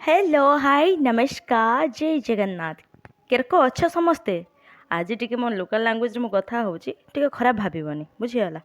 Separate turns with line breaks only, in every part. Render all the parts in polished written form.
Hello hi नमस्कार जय जगन्नाथ केरको अच्छ समस्ते आज टिके मो लोकल लैंग्वेज मु कथा होची टिके खराब भाबिबनी बुझिगला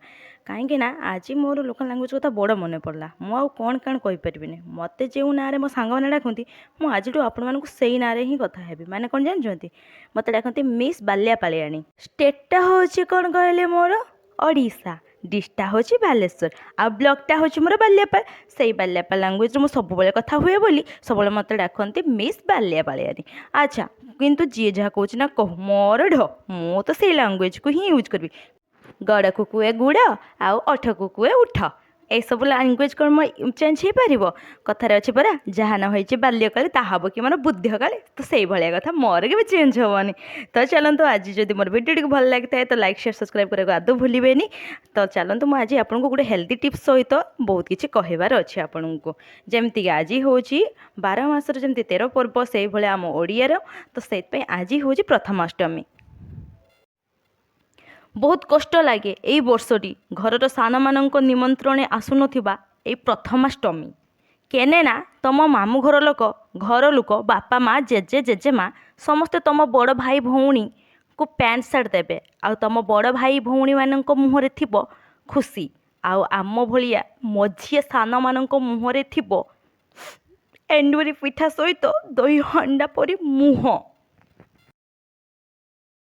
कहीं ना आज मोर लोकल लैंग्वेज कथा बड़ मन पड़ला मु आउ कौन कौन कहि परिबिनी मते जेउ ना रे मो सांग माने डाकंती मु आज आपण मानकु सेई ना रे ही कथा हेबी माने कोन जानजंती मते डाकंती मिस बाल्या पालियानी स्टेटटा होची कोन कहले मोर ओडिशा डिस्टा होची बालेश्वर आ ब्लॉकटा होची मोर बाल्यापाल सेई बाल्यापाल लैंग्वेज मु सब कथा हुए बोली सब मते डाकंती मिस बाल्यापालियानी अच्छा किंतु जी जहाँ कौच ना कह मोर ढ मु तो से लैंग्वेज को ही यूज करी गड़ को कुए गुड़ आउ अठ को कुए उठ ए सब लांगुएज कौन चेंज हो पार कथार अच्छे परा जहाँ न हो बाल्यकाले ता हम कि मोर बुद्धि काले तो से भाया कथा मोर के चेंज हेनी तो चलतु आज जब मोर भिडियो भल लगी है तो लाइक शेयर सब्सक्राइब करने आदौ भूलें तो चलतु मुझे आपको गोटे हेल्दी टिप्स सहित बहुत किसी कहबार अच्छे आपन को जमती आज हूँ 12 मासर जमी 13 पर्व से भाया आम ओडियार तो से आज हूँ प्रथमाष्टमी बहुत कष्ट लगे यही वर्षटी घर सान मान निमंत्रण आसुन यही प्रथमाष्टमी केने ना तुम मामू घर लोक बापा माँ जेजे जेजेमा समस्ते तुम बड़ भाई भौणी को पैंट सार्ट देवे आ तुम बड़ भाई भौणी मान मुहर थी खुशी आउ आम भलिया मझिया सान मान मुहर थी एंडुरी पिठा सहित दही हंडा परी मुह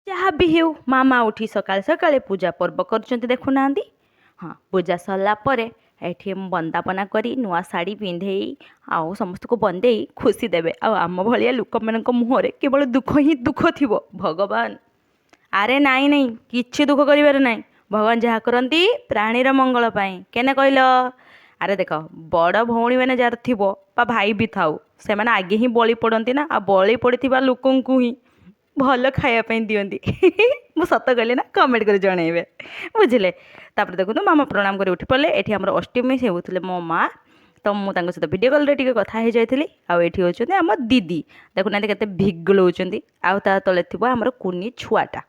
जहाँ भी हो मामा उठी सकाल सकाले पूजा पर्व कर देखुना हाँ पूजा सरला एठी बंदापना करी नुआ शाढ़ी पिंधे आउ समस्त को बंदे खुशी देवे आम भाया लोक मान मुहर केवल दुख ही दुख थी भगवान आरे नाई नाई किछि दुख करिवार नाई भगवान जहाँ करती प्राणीर मंगल पाई केने कहल अरे देख बड़ भौणी मैंने जार थी भाई भी थाऊ से मैंने आगे ही बलि पड़ती ना आ बलि पड़ता लोक ही भल खायापी दिखती मु सत कहली ना कमेंट कर जनइबे बुझे तापर देखो मामा प्रणाम कर उठी पड़े ये आम अष्टमी से होते मो माँ तो मुझे सहित भिडियो कल टे कथा हो जाती आठी होती आम दीदी देखुना के भिगलौंट आउ ता तले थी आमर कुनी छुआटा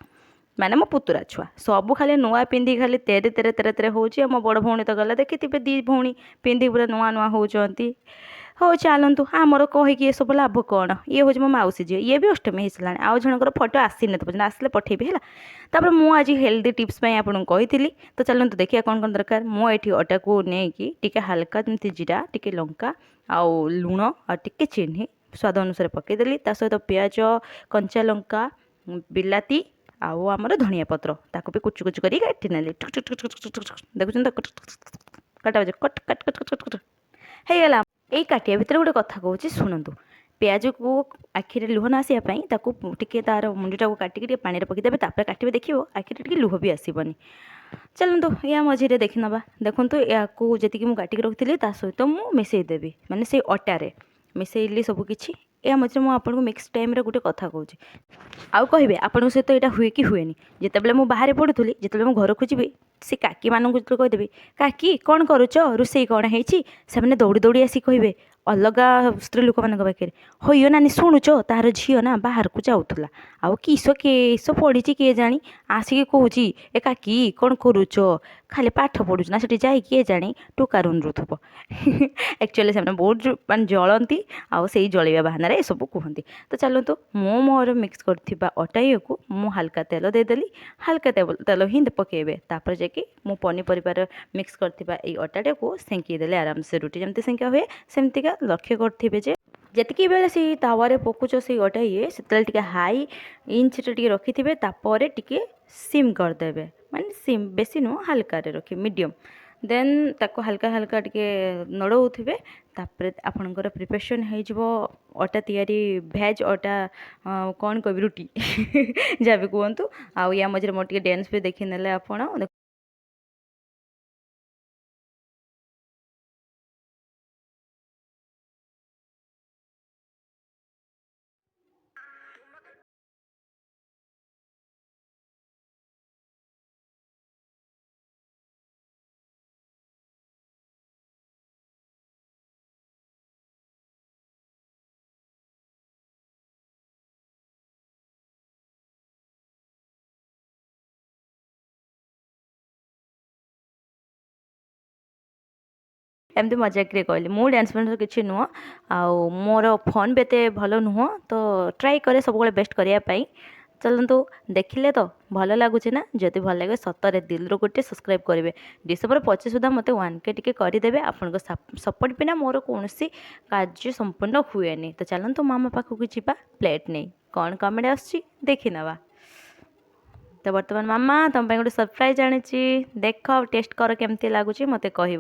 माने मो पुतुरा छुआ सब खाली नुआ पिंधि खाली तेरे तेरे तेरे तेरे हो बड़ भौणी तो गला देखी दी भौणी पिंधि पूरा नुआ नुआ होती हो चलतु आमर कहीकि ये सब लाभ कौन ये हूँ मो मौसी झी ये भी अष्टमी होगा आउ जनकर फोटो आसी ना पर्यटन आसले पठेबी है तापर मुझे हेल्दी टिप्स आपको कही तो चलतु देखिए कौन कौन दरकार मुझे अटा को लेकिन टिके हल्का जमी जीरा टिके लंका आउ लुण आ टिके चीनी स्वाद अनुसार पकईदेली सहित पियाज कंचा लंका बिलाती आउ आमर धनिया पत्र ताको भी कुचु कुचु कर काटी नेली देखुन काटा बजे cut cut cut cut cut ହେଇଗଲା ଏଇ କାଟିବା ଭିତରେ ଗୋଟେ କଥା କହୁଛି ଶୁଣନ୍ତୁ ପିଆଜକୁ ଆଖିରେ ଲୁହ ନ ଆସିବା ପାଇଁ ତାକୁ ଟିକେ ତାର ମୁଣ୍ଡିଟାକୁ କାଟିକି ଟିକେ ପାଣିରେ ପକାଇଦେବେ ତାପରେ କାଟିବେ ଦେଖିବ ଆଖିରେ ଟିକେ ଲୁହ ବି ଆସିବନି ଚାଲନ୍ତୁ ୟା ମଝିରେ ଦେଖିନେବା ଦେଖନ୍ତୁ ୟାକୁ ଯେତିକି ମୁଁ କାଟିକି ରଖିଥିଲି ତା ସହିତ ମୁଁ ମିଶାଇଦେବି ମାନେ ସେଇ ଅଟାରେ ମିଶାଇଲି ସବୁକିଛି या मझे मुझे आपको मिक्स टाइम गोटे कथा कहूँ आउ कहे आपण सहित यहाँ हुए कि हुए जितेबाला मुझे बाहर पढ़ुली जिते मुझे घर को जी से काकी मानक कहीदेवी काकी कौन करुच रोसई कौन है दौड़ी दौड़ी आसी कहे अलग स्त्री लोक मान पाखे हो नानी शुणुच तार झील ना बाहर को जाऊला आउ किस केस पढ़ी किए जाणी आसिक कौच ए काकी कौन करुच खाली पाठ पढ़ुच ना से जा किए जाणी टोका रुंधुव एक्चुअली से बहुत मान जलती आउ से जलवा बाहाना ये सब कहते तो चलतु मु मोर मिक्स करथिबा अटा को मु हल्का तेल देदेली हल्का तेल ही पकेबे तापर जाकि मु पनीपरिवार मिक्स करथिबा ए अटाटा को सेंकीदेले आराम से रुटी जमती सेंका हुए सेमतिका लक्ष्य करथिबे जे जेतिकी बेले से तावारे पकुच से अटा ये से हाई इंच टे रखिथे तापर टिके सिम करदेवे माने सिम बेसी नुह हल्का रखी मीडियम देन ताको हल्का हल्का टिके नड़ौथे तापर आपणकर प्रिपरेसन हो अटा तैयारी भेज अटा कौन कह रुटी जहाँ भी कहतु आउ या मझे मोर डांस भी देखी नेले आपण एमती मजाक कहली मु डांस फैंस किसी नुह आउ मोर फोन भी एत भल नुह तो ट्राए करे सब बेस्ट करने चलतु देखिले तो भल लगुच ना जदि भल लगे सतरे दिल रो गोटे सब्सक्राइब करेंगे डिसेम्बर 25 सुधा मत 1K टी करदे आपण सपोर्ट बिना मोर कौन कार्य संपूर्ण हुए तो चलतु मामा पाखक जावा प्लेट नहीं कौन कमेंट आसुची देखी नवा। तो बर्तमान मामा तुम गोटे सरप्राइज आनी देख टेस्ट कर केमती लगुच मत कह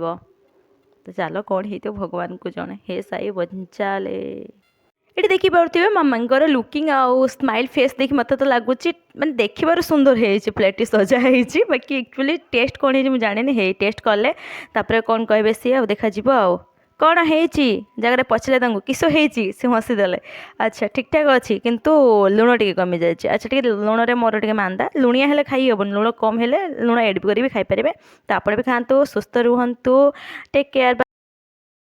तो चलो कौन ही तो भगवान को जने हे साई बंचाले ये देखिपे मामांकर लुकिंग आउ स्माइल फेस देखी मत तो लगुच मैंने देखिबार सुंदर है प्लेट सजा है बाकी एक्चुअली टेस्ट कौन है जाने हे टेस्ट कले तापर कौन कहे सी आ देखा आउ कौन है जगह पचले किस सी हसीदे अच्छा ठीक ठाक अच्छी किंतु लुण टे कमी जाए अच्छा ठीक लुण रे मोर टे मांदा लुणिया हेले खाई हेबन लुण कम हेले लुण एड भी खाई पारे तो आप भी खातु सुस्थ रुहतु टेक केयर।